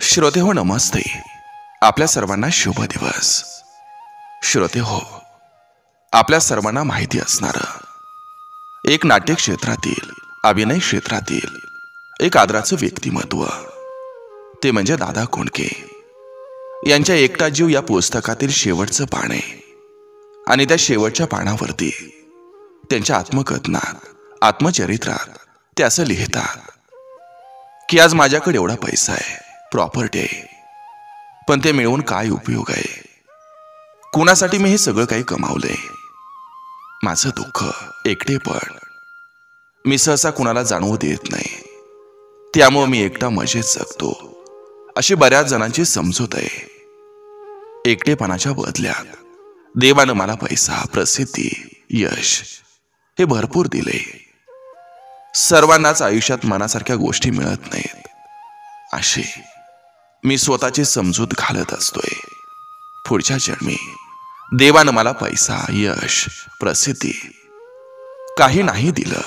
श्रोते हो, नमस्ते. आपल्या सर्वांना शुभ दिवस. श्रोते हो, आपल्या सर्वांना माहिती असणारं एक नाट्य क्षेत्रातील, अभिनय क्षेत्रातील एक आदराचं व्यक्तिमत्व, ते म्हणजे दादा कोंडके यांच्या एकटा जीव या पुस्तकातील शेवटचं पान आहे. आणि त्या शेवटच्या पानावरती त्यांच्या आत्मकथनात, आत्मचरित्रात ते असं लिहितात की आज माझ्याकडे एवढा पैसा आहे, प्रॉपर्टी आहे, पण ते मिळवून काय उपयोग आहे? कुणासाठी मी हे सगळं काही कमावलंय? माझं दुःख, एकटेपण मी सहसा कुणाला जाणवू देत नाही, त्यामुळे मी एकटा मजेत जगतो, अशी बऱ्याच जणांची समजूत आहे. एकटेपणाच्या बदल्यात देवानं मला पैसा, प्रसिद्धी, यश हे भरपूर दिले. सर्वांनाच आयुष्यात मनासारख्या गोष्टी मिळत नाहीत, अशी मी स्वतःची समजूत घालत असतोय. पुढच्या जन्मी देवानं मला पैसा, यश, प्रसिद्धी काही नाही दिलं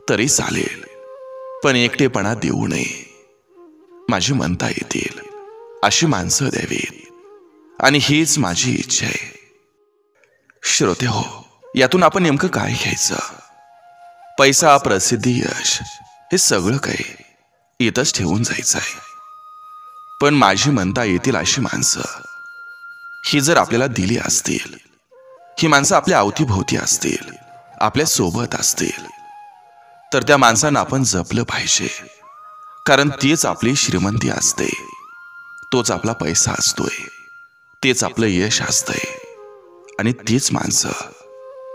तरी चालेल, पण एकटेपणा देऊ नये. माझी म्हणता येतील अशी माणसं द्यावीत, आणि हीच माझी इच्छा आहे. श्रोते हो, यातून आपण नेमकं काय घ्यायचं? पैसा, प्रसिद्धी, यश हे सगळं काही इथंच ठेवून जायचं आहे. पण माझी म्हणता येतील अशी माणसं ही जर आपल्याला दिली असतील, ही माणसं आपल्या अवतीभोवती असतील, आपल्या सोबत असतील, तर त्या माणसांना आपण जपलं पाहिजे. कारण तीच आपली श्रीमंती असते, तोच आपला पैसा असतोय, तेच आपलं यश असतंय, आणि तीच माणसं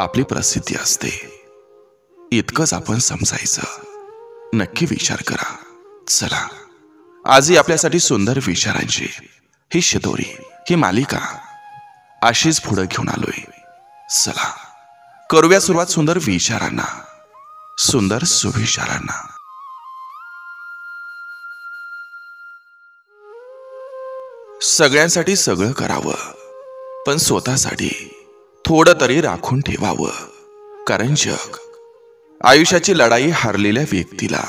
आपली प्रसिद्धी असते. इतकंच आपण समजायचं. नक्की विचार करा. चला, आजही आपल्यासाठी सुंदर विचारांची ही शिदोरी, ही मालिका अशीच पुढे घेऊन आलोय. चला, करूया सुरुवात सुंदर विचारांना, सुंदर सुविचारांना. सगळ्यांसाठी सगळं करावं, पण स्वतःसाठी थोडं तरी राखून ठेवावं. कारण जग आयुष्याची लढाई हारलेल्या व्यक्तीला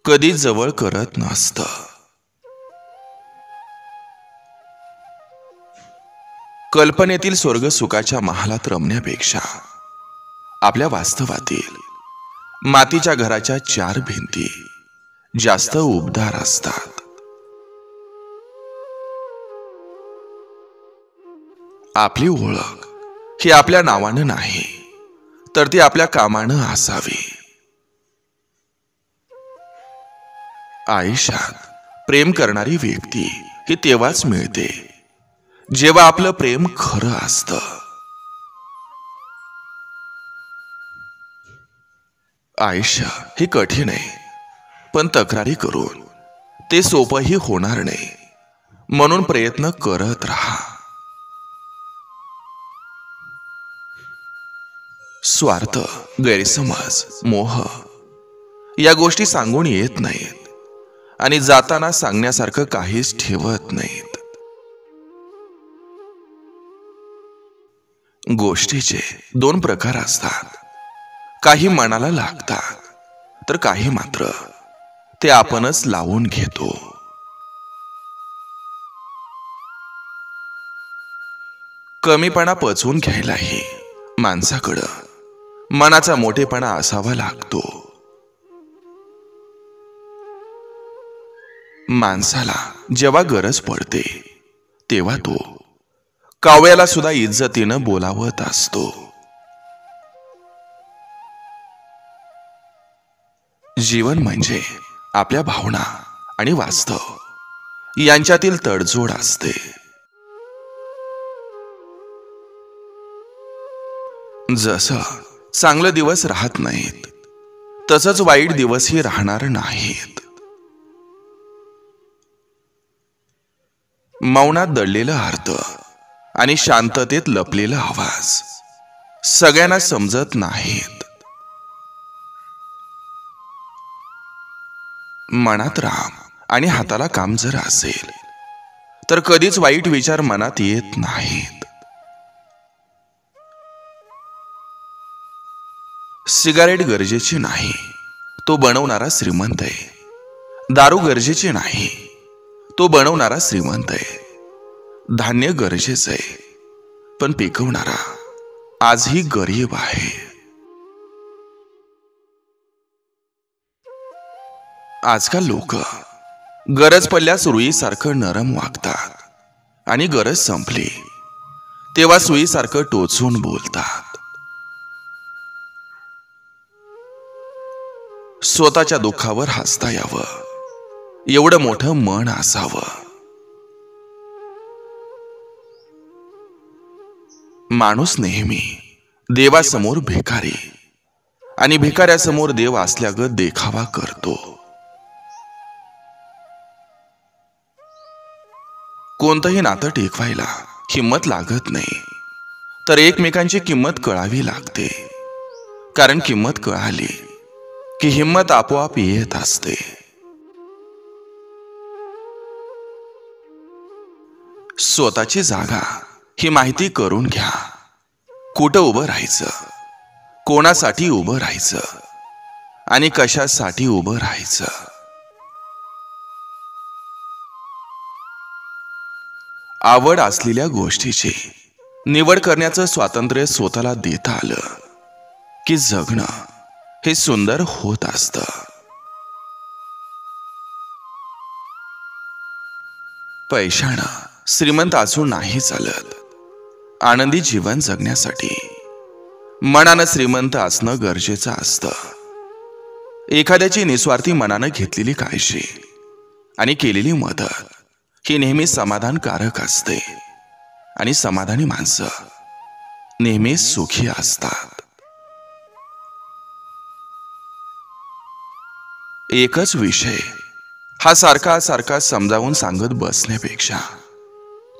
कधी जवळ करत नसतं. कल्पनेतील स्वर्ग सुखाच्या महालात रमण्यापेक्षा आपल्या वास्तवातील मातीच्या घराच्या चार भिंती जास्त उबदार असतात. आपली ओळख ही आपल्या नावानं नाही, तर ती आपल्या कामानं असावी. आयुष्यात प्रेम करणारी व्यक्ती ही तेव्हाच मिळते जेव्हा आपलं प्रेम खरं असतं. आयुष्य हे कठीण आहे, पण तक्रारी करून ते सोपंही होणार नाही, म्हणून प्रयत्न करत राहा. स्वार्थ, गैरसमज, मोह या गोष्टी सांगून येत नाहीत, आणि जाताना सांगण्यासारखं काहीच ठेवत नाहीत. गोष्टीचे दोन प्रकार असतात. काही मनाला लागतात, तर काही मात्र ते आपणच लावून घेतो. कमीपणा पचवून घ्यायलाही माणसाकडं मनाचा मोठेपणा असावा लागतो. माणसाला जेव्हा गरज पडते तेव्हा तो कावळ्याला सुद्धा इज्जतीनं बोलावत असतो. जीवन म्हणजे आपल्या भावना आणि वास्तव यांच्यातील तडजोड असते. जसं चांगले दिवस राहत नाहीत, तसंच वाईट दिवसही राहणार नाहीत. मौनात दडलेलं अर्थ आणि शांततेत लपलेला आवाज सगळ्यांना समजत नाहीत. मनात राम आणि हाताला काम जर असेल, तर कधीच वाईट विचार मनात येत नाहीत. सिगारेट गरजेची नाही, तो बनवणारा श्रीमंत आहे. दारू गरजेची नाही, तो बनवणारा श्रीमंत आहे. धान्य गरजेचं आहे, पण पिकवणारा आजही गरीब आहे. आजकाल लोक गरज पडल्यास सुईसारखं नरम वागतात आणि गरज संपली तेव्हा सुईसारखं टोचून बोलतात. स्वतःच्या दुःखावर हसता यावं एवढं मोठं मन असावं. माणूस नेहमी देवासमोर भिकारी आणि भिकाऱ्यासमोर देव असल्यागत देखावा करतो. कोणतंही नातं टिकवायला हिंमत लागत नाही, तर एकमेकांची किंमत कळावी लागते. कारण किंमत कळाली की हिंमत आपोआप येत असते. स्वतःची जागा ही माहिती करून घ्या. कुठं उभं राहायचं, कोणासाठी उभं राहायचं आणि कशासाठी उभं राहायचं. आवड असलेल्या गोष्टीची निवड करण्याचं स्वातंत्र्य स्वतःला देता आलं की जगणं हे सुंदर होत असतं. पैशानं श्रीमंत असून नाही चालत. आनंदी जीवन जगण्यासाठी मनानं श्रीमंत असणं गरजेचं असतं. एखाद्याची निस्वार्थी मनानं घेतलेली काळजी आणि केलेली मदत ही नेहमी समाधानकारक असते आणि समाधानी माणसं नेहमी सुखी असतात. एकच विषय हा सारखा समजावून सांगत बसण्यापेक्षा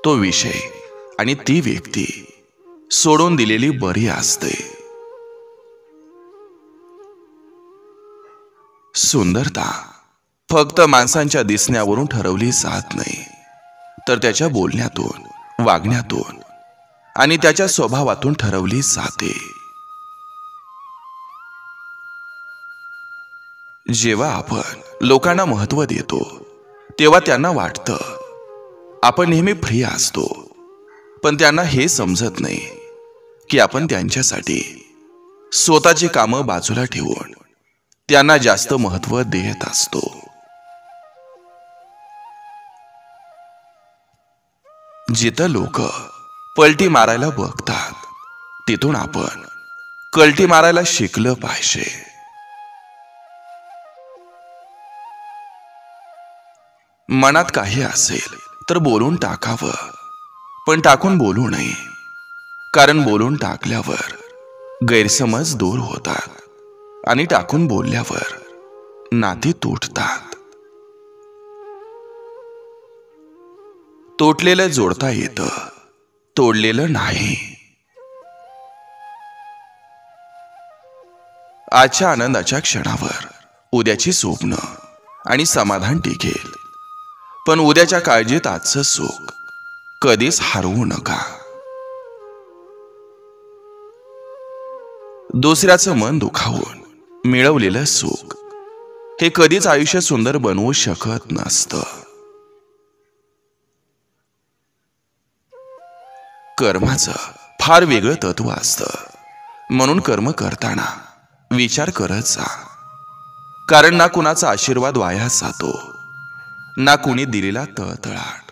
तो विषय आणि ती व्यक्ती सोडून दिलेली बरी असते. सुंदरता फक्त माणसांच्या दिसण्यावरून ठरवली जात नाही, तर त्याच्या बोलण्यातून, वागण्यातून आणि त्याच्या स्वभावातून ठरवली जाते. जेव्हा आपण लोकांना महत्त्व देतो तेव्हा त्यांना वाटतं आपण नेहमी फ्री असतो, पण त्यांना हे समजत नाही की आपण त्यांच्यासाठी स्वतःची कामं बाजूला ठेवून त्यांना जास्त महत्त्व देत असतो. जिथं लोक पलटी मारायला बघतात तिथून आपण कलटी मारायला शिकलं पाहिजे. मनात काही असेल तर बोलून टाकावं, पण टाकून बोलू नये. कारण बोलून टाकल्यावर गैरसमज दूर होतात आणि टाकून बोलल्यावर नाती तुटतात. तोडलेलं जोडता येतं, तोडलेलं नाही. आजच्या आनंदाच्या क्षणावर उद्याची स्वप्न आणि समाधान टिकेल, पण उद्याच्या काळजीत आजचं सुख कधीच हरवू नका. दुसऱ्याचं मन दुखावून मिळवलेलं सुख हे कधीच आयुष्य सुंदर बनवू शकत नसतं. कर्माचं फार वेगळं तत्व असतं, म्हणून कर्म करताना विचार करत जा. कारण ना कुणाचा आशीर्वाद वाया जातो, ना कुणी दिलेला तळतळाट.